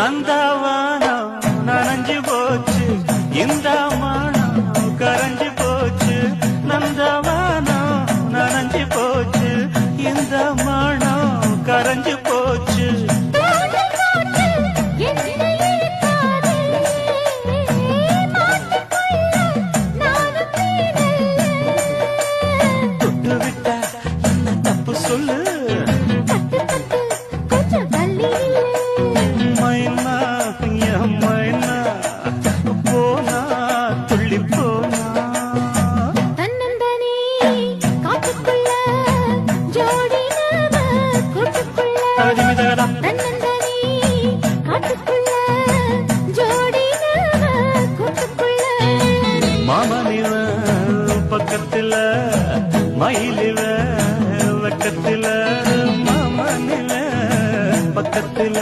நந்தவானம் நனைஞ்சு போச்சு, இந்த மானம் கரைஞ்சு போச்சு. நந்தவானம் நனைஞ்சு போச்சு, இந்த மானம் கரைஞ்சு போச்சு. தொட்டு விட்டா என்ன தப்பு சொல்லு, மைனா என் மைனா போனா துள்ளி போனா. தன்னந்தனி காட்டுக்குள்ள ஜோடி நாம கூட்டுக்குள்ள, தன்னந்தனி காட்டுக்குள்ள ஜோடி நாம கூட்டுக்குள்ள. மாமனிவ பக்கத்துல மயிலிவ வெக்கத்துல, மாமனிவ பக்கத்துல